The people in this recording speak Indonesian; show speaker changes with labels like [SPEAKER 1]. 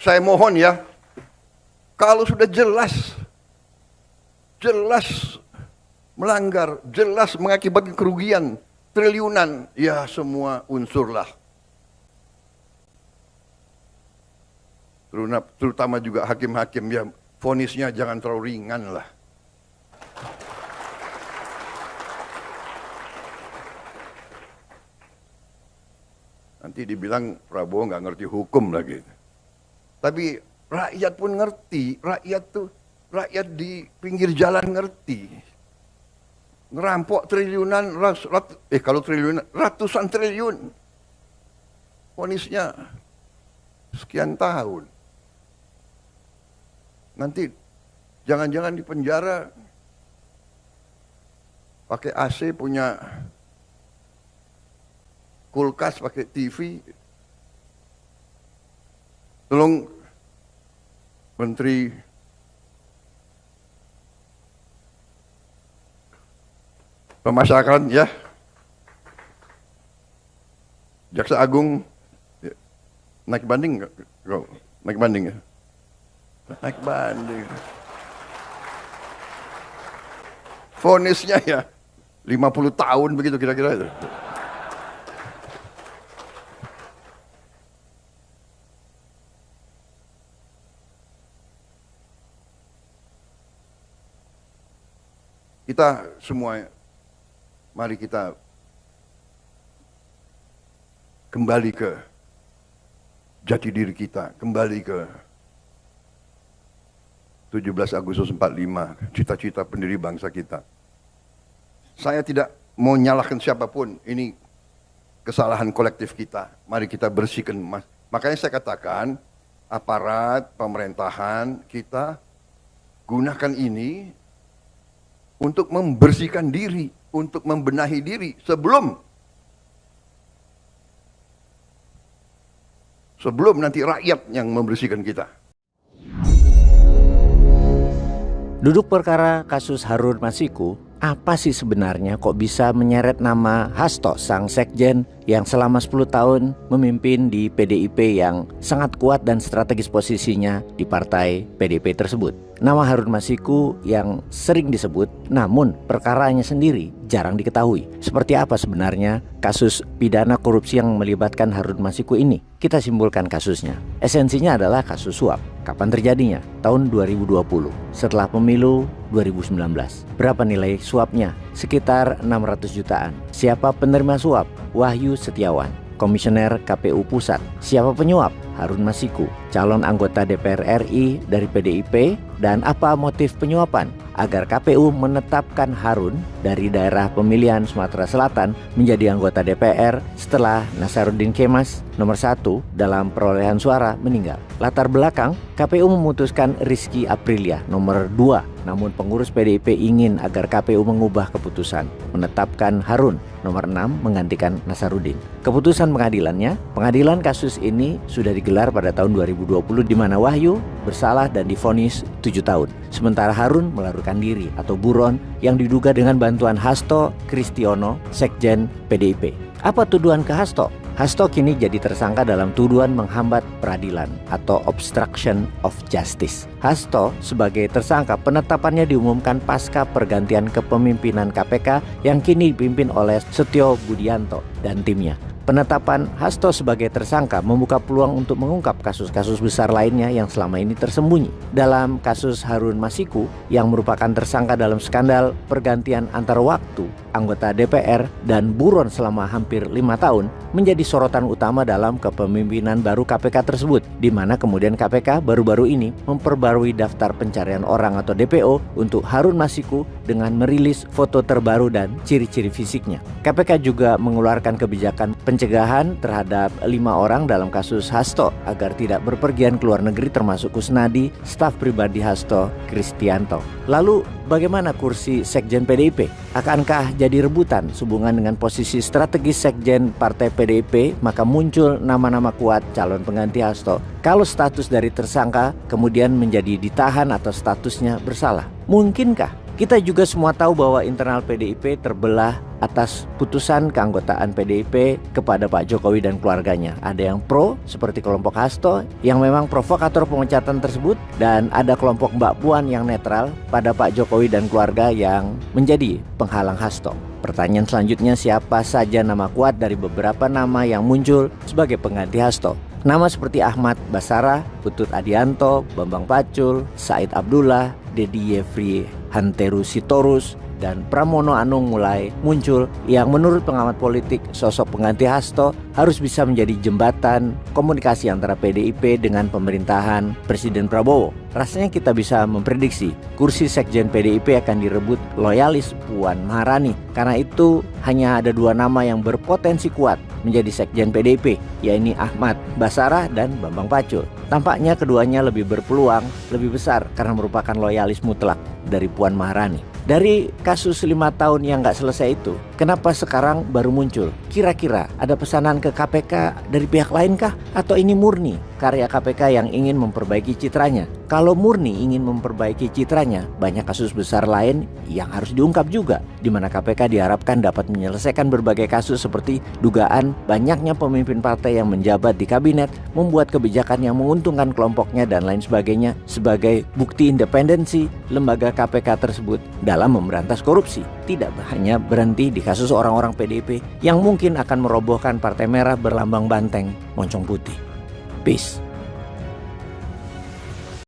[SPEAKER 1] saya mohon ya, kalau sudah jelas melanggar, jelas mengakibatkan kerugian triliunan, ya semua unsurlah. Terutama juga hakim-hakim, ya vonisnya jangan terlalu ringan lah. Nanti dibilang Prabowo nggak ngerti hukum lagi. Tapi rakyat pun ngerti, rakyat di pinggir jalan ngerti. Ngerampok triliunan, kalau triliunan, ratusan triliun. Vonisnya sekian tahun. Nanti jangan-jangan di penjara pakai AC, punya kulkas, pakai TV. Tolong Menteri Pemasyarakatan ya, Jaksa Agung ya, naik banding nggak? Naik banding ya? Naik banding. Vonisnya ya 50 tahun begitu kira-kira itu. Kita semua, mari kita kembali ke jati diri kita, kembali ke 17 Agustus 45, cita-cita pendiri bangsa kita. Saya tidak mau nyalahkan siapapun, ini kesalahan kolektif kita. Mari kita bersihkan. Makanya saya katakan, aparat pemerintahan kita gunakan ini untuk membersihkan diri, untuk membenahi diri sebelum nanti rakyat yang membersihkan kita.
[SPEAKER 2] Duduk perkara kasus Harun Masiku, apa sih sebenarnya kok bisa menyeret nama Hasto sang sekjen yang selama 10 tahun memimpin di PDIP yang sangat kuat dan strategis posisinya di partai PDIP tersebut. Nama Harun Masiku yang sering disebut, namun perkaranya sendiri jarang diketahui. Seperti apa sebenarnya kasus pidana korupsi yang melibatkan Harun Masiku ini? Kita simpulkan kasusnya. Esensinya adalah kasus suap. Kapan terjadinya? Tahun 2020, setelah pemilu 2019. Berapa nilai suapnya? Sekitar 600 jutaan. Siapa penerima suap? Wahyu Setiawan, Komisioner KPU Pusat. Siapa penyuap? Harun Masiku, calon anggota DPR RI dari PDIP. Dan apa motif penyuapan? Agar KPU menetapkan Harun dari daerah pemilihan Sumatera Selatan menjadi anggota DPR setelah Nasaruddin Kemas nomor 1 dalam perolehan suara meninggal. Latar belakang, KPU memutuskan Rizky Aprilia nomor 2, namun pengurus PDIP ingin agar KPU mengubah keputusan, menetapkan Harun nomor 6 menggantikan Nasaruddin. Keputusan pengadilan kasus ini sudah digelar pada tahun 2020 di mana Wahyu bersalah dan divonis 7 tahun. Sementara Harun melarikan diri atau buron yang diduga dengan bantuan Hasto Kristiono, Sekjen PDIP. Apa tuduhan ke Hasto? Hasto kini jadi tersangka dalam tuduhan menghambat peradilan atau obstruction of justice. Hasto sebagai tersangka penetapannya diumumkan pasca pergantian kepemimpinan KPK yang kini dipimpin oleh Setio Budianto dan timnya. Penetapan Hasto sebagai tersangka membuka peluang untuk mengungkap kasus-kasus besar lainnya yang selama ini tersembunyi. Dalam kasus Harun Masiku yang merupakan tersangka dalam skandal pergantian antar waktu anggota DPR dan buron selama hampir 5 tahun menjadi sorotan utama dalam kepemimpinan baru KPK tersebut, di mana kemudian KPK baru-baru ini memperbarui daftar pencarian orang atau DPO untuk Harun Masiku dengan merilis foto terbaru dan ciri-ciri fisiknya. KPK juga mengeluarkan kebijakan pencegahan terhadap 5 orang dalam kasus Hasto agar tidak berpergian ke luar negeri, termasuk Kusnadi, staf pribadi Hasto Kristianto. Lalu bagaimana kursi Sekjen PDIP? Akankah jadi rebutan sehubungan dengan posisi strategis Sekjen Partai PDIP? Maka muncul nama-nama kuat calon pengganti Hasto. Kalau status dari tersangka kemudian menjadi ditahan atau statusnya bersalah, mungkinkah Kita juga semua tahu bahwa internal PDIP terbelah atas putusan keanggotaan PDIP kepada Pak Jokowi dan keluarganya. Ada yang pro seperti kelompok Hasto yang memang provokator pemecatan tersebut, dan ada kelompok Mbak Puan yang netral pada Pak Jokowi dan keluarga yang menjadi penghalang Hasto. Pertanyaan selanjutnya, siapa saja nama kuat dari beberapa nama yang muncul sebagai pengganti Hasto? Nama seperti Ahmad Basarah, Utut Adianto, Bambang Pacul, Said Abdullah, Dedi Yefri Hanteru Sitorus, dan Pramono Anung mulai muncul yang menurut pengamat politik sosok pengganti Hasto harus bisa menjadi jembatan komunikasi antara PDIP dengan pemerintahan Presiden Prabowo. Rasanya kita bisa memprediksi kursi Sekjen PDIP akan direbut loyalis Puan Maharani. Karena itu hanya ada dua nama yang berpotensi kuat menjadi Sekjen PDIP, yaitu Ahmad Basarah dan Bambang Pacul. Tampaknya keduanya lebih berpeluang lebih besar karena merupakan loyalis mutlak dari Puan Maharani. Dari kasus 5 tahun yang gak selesai itu, kenapa sekarang baru muncul? Kira-kira ada pesanan ke KPK dari pihak lain kah? Atau ini murni karya KPK yang ingin memperbaiki citranya? Kalau murni ingin memperbaiki citranya, banyak kasus besar lain yang harus diungkap juga, di mana KPK diharapkan dapat menyelesaikan berbagai kasus seperti dugaan banyaknya pemimpin partai yang menjabat di kabinet, membuat kebijakan yang menguntungkan kelompoknya dan lain sebagainya, sebagai bukti independensi lembaga KPK tersebut dalam memberantas korupsi. Tidak hanya berhenti di kasus orang-orang PDIP yang mungkin akan merobohkan Partai Merah berlambang banteng moncong putih. Peace.